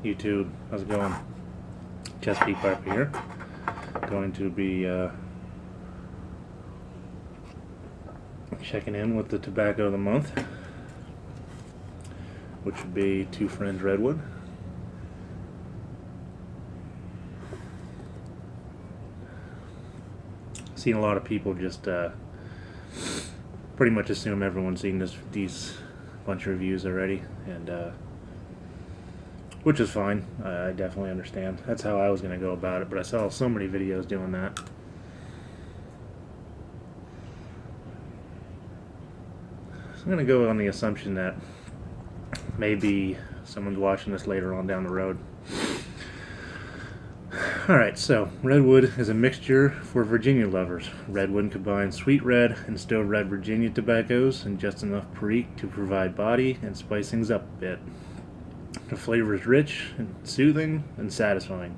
YouTube, how's it going? Chesapeake Piper here. Going to be checking in with the tobacco of the month, which would be Two Friends Redwood. Seen a lot of people just pretty much assume everyone's seen these bunch of reviews already, and which is fine. I definitely understand. That's how I was going to go about it, but I saw so many videos doing that. So I'm going to go on the assumption that maybe someone's watching this later on down the road. Alright, so Redwood is a mixture for Virginia lovers. Redwood combines sweet red and still red Virginia tobaccos and just enough perique to provide body and spice things up a bit. The flavor is rich and soothing and satisfying.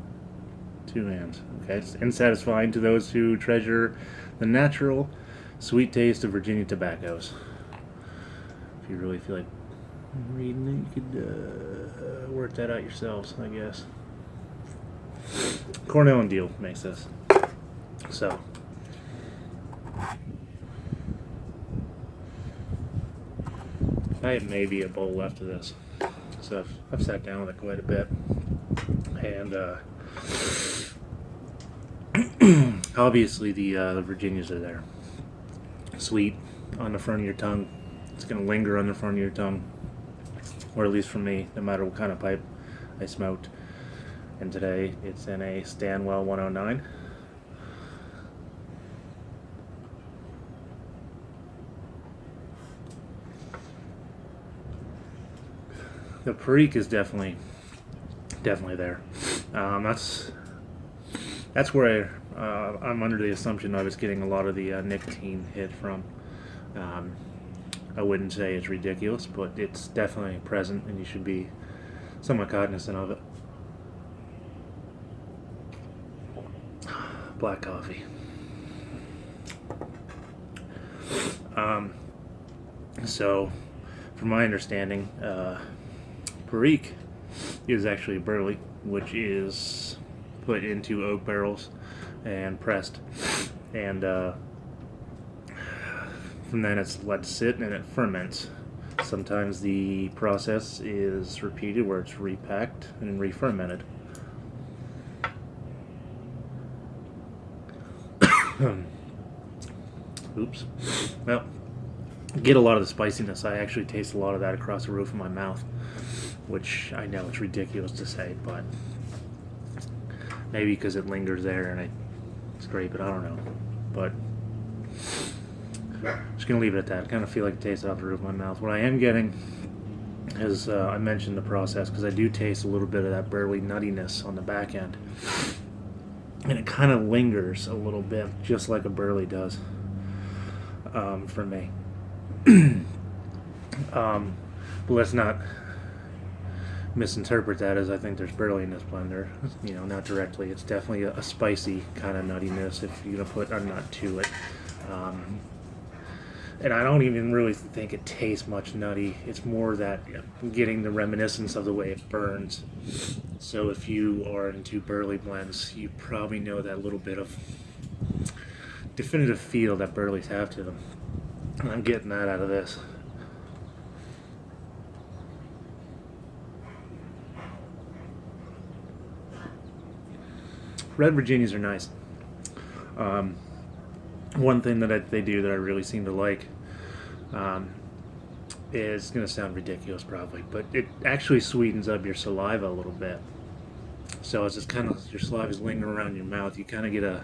Two hands, okay? And satisfying to those who treasure the natural, sweet taste of Virginia tobaccos. If you really feel like reading it, you could work that out yourselves, I guess. Cornell and Deal makes this. So, I have maybe a bowl left of this. So I've sat down with it quite a bit, and obviously the Virginias are there. Sweet on the front of your tongue. It's going to linger on the front of your tongue, or at least for me, no matter what kind of pipe I smoked. And today it's in a Stanwell 109. The perique is definitely there. That's where I'm under the assumption I was getting a lot of the nicotine hit from. I wouldn't say it's ridiculous, but it's definitely present, and you should be somewhat cognizant of it. Black coffee. So, from my understanding, perique is actually burley, which is put into oak barrels and pressed, and from then it's let sit and it ferments. Sometimes the process is repeated where it's repacked and re-fermented. Oops. Well, get a lot of the spiciness. I actually taste a lot of that across the roof of my mouth, which I know it's ridiculous to say, but maybe because it lingers there and I scrape it, I don't know. But I'm just going to leave it at that. I kind of feel like it tastes off the roof of my mouth. What I am getting is, I mentioned the process, because I do taste a little bit of that burly nuttiness on the back end. And it kind of lingers a little bit, just like a burley does, for me. But let's not misinterpret that as I think there's burley in this blender. You know, not directly. It's definitely a spicy kind of nuttiness if you're going to put a nut to it. And I don't even really think it tastes much nutty. It's more that getting the reminiscence of the way it burns. So if you are into burley blends, you probably know that little bit of definitive feel that burleys have to them. And I'm getting that out of this. Red Virginias are nice. One thing that they do that I really seem to like is going to sound ridiculous probably, but it actually sweetens up your saliva a little bit. So as it's kind of, your saliva is lingering around your mouth, you kind of get a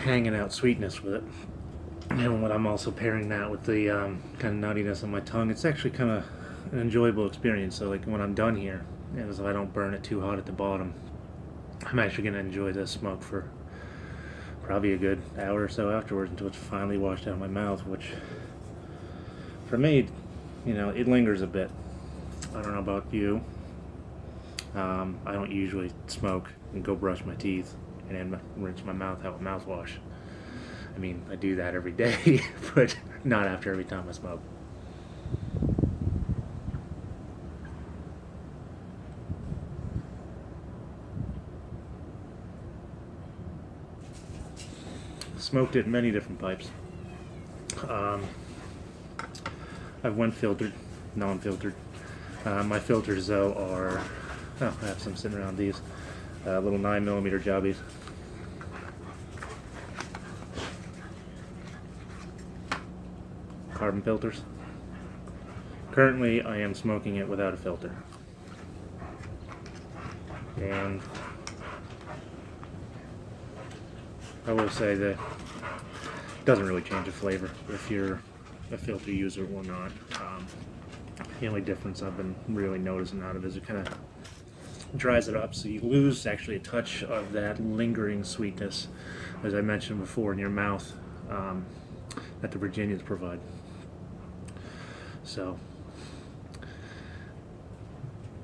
hanging out sweetness with it. And what I'm also pairing that with the kind of nuttiness on my tongue, it's actually kind of an enjoyable experience. So like when I'm done here, and as I don't burn it too hot at the bottom, I'm actually going to enjoy this smoke for probably a good hour or so afterwards until it's finally washed out of my mouth, which for me, you know, it lingers a bit. I don't know about you. I don't usually smoke and go brush my teeth and then rinse my mouth out with mouthwash. I mean, I do that every day, but not after every time I smoke. Smoked it in many different pipes. I've went filtered, non-filtered. My filters though are, oh, I have some sitting around these, little 9mm jobbies. Carbon filters. Currently I am smoking it without a filter. And I will say that it doesn't really change the flavor if you're a filter user or not. The only difference I've been really noticing out of it is it kind of dries it up, so you lose actually a touch of that lingering sweetness, as I mentioned before, in your mouth, that the Virginians provide. So,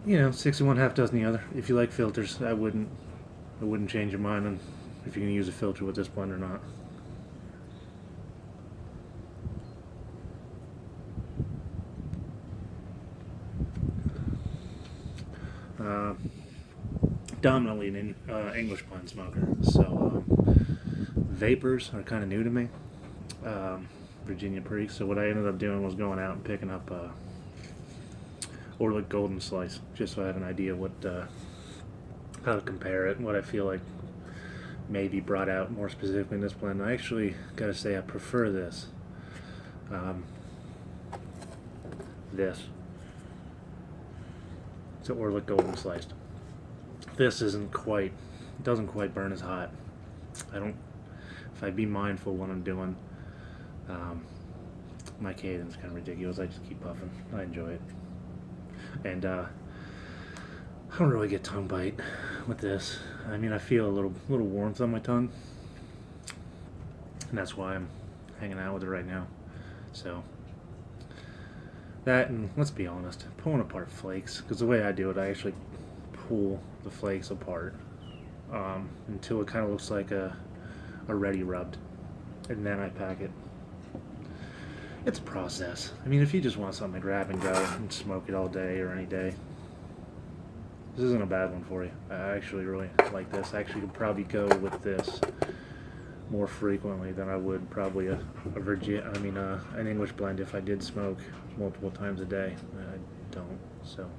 you know, 61 half dozen the other. If you like filters, I wouldn't change your mind on if you're going to use a filter with this blend or not. Dominantly an English blend smoker, so vapors are kind of new to me. Virginia Perique. So what I ended up doing was going out and picking up Orlick Golden Slice, just so I have an idea what how to compare it and what I feel like may be brought out more specifically in this blend. I actually gotta say I prefer this. This. It's an Orlick Golden Sliced. This doesn't quite burn as hot. If I be mindful when I'm doing, my cadence kind of ridiculous. I just keep puffing. I enjoy it. And I don't really get tongue bite with this. I mean, I feel a little warmth on my tongue, and that's why I'm hanging out with it right now. So that, and let's be honest, pulling apart flakes, because the way I do it, I actually pull the flakes apart until it kind of looks like a ready rubbed, and then I pack it. It's a process. I mean, if you just want something to grab and go and smoke it all day or any day, this isn't a bad one for you. I actually really like this. I actually could probably go with this more frequently than I would probably an English blend if I did smoke multiple times a day. I don't, so.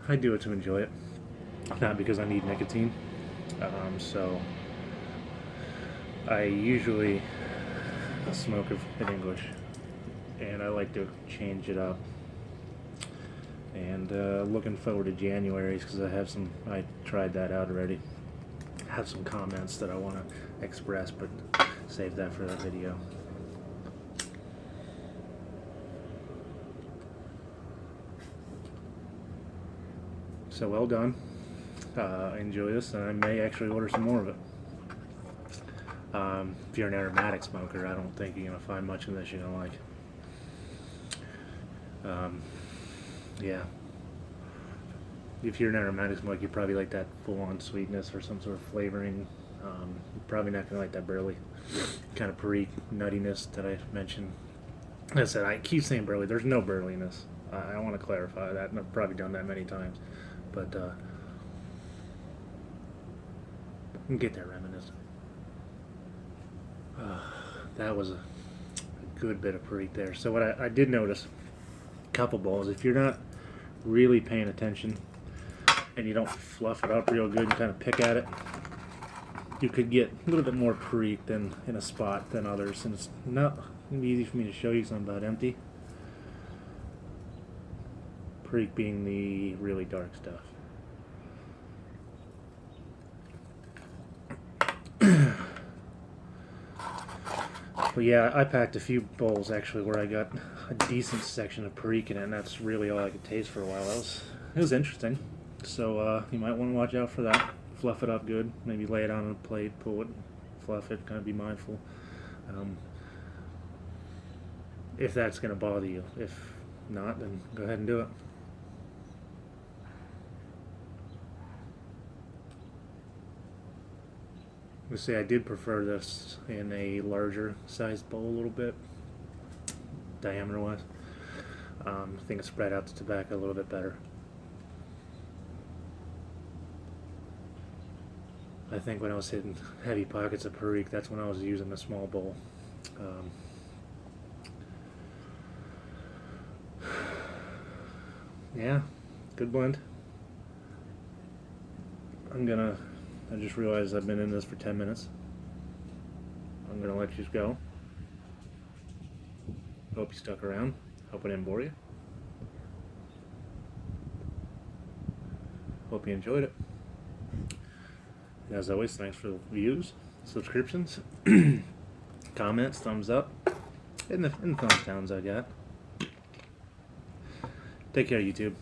I do it to enjoy it, not because I need nicotine. So I usually smoke in English, and I like to change it up. And looking forward to January's, because I tried that out already. I have some comments that I want to express, but save that for that video. So well done. Enjoy this, and I may actually order some more of it. If you're an aromatic smoker, I don't think you're going to find much in this you're going to like. Yeah. If you're an aromatic smoker, you probably like that full-on sweetness or some sort of flavoring. You're probably not going to like that burley kind of Perique nuttiness that I mentioned. Like I said, I keep saying burley. There's no burliness. I want to clarify that, and I've probably done that many times. But you can get that reminiscent. That was a good bit of Perique there. So what I did notice, a couple bowls, if you're not really paying attention and you don't fluff it up real good and kind of pick at it, you could get a little bit more Perique than in a spot than others. And it's not going to be easy for me to show you something about empty. Perique being the really dark stuff. But yeah, I packed a few bowls actually where I got a decent section of Perique in it, and that's really all I could taste for a while. It was interesting. So you might want to watch out for that. Fluff it up good. Maybe lay it on a plate, pull it, fluff it. Kind of be mindful. If that's going to bother you. If not, then go ahead and do it. Let's say I did prefer this in a larger sized bowl a little bit, diameter wise. I think it spread out the tobacco a little bit better. I think when I was hitting heavy pockets of Perique, that's when I was using a small bowl. Yeah, good blend. I just realized I've been in this for 10 minutes. I'm gonna let you go. Hope you stuck around. Hope I didn't bore you. Hope you enjoyed it. And as always, thanks for the views, subscriptions, comments, thumbs up, and the thumbs downs I got. Take care, YouTube.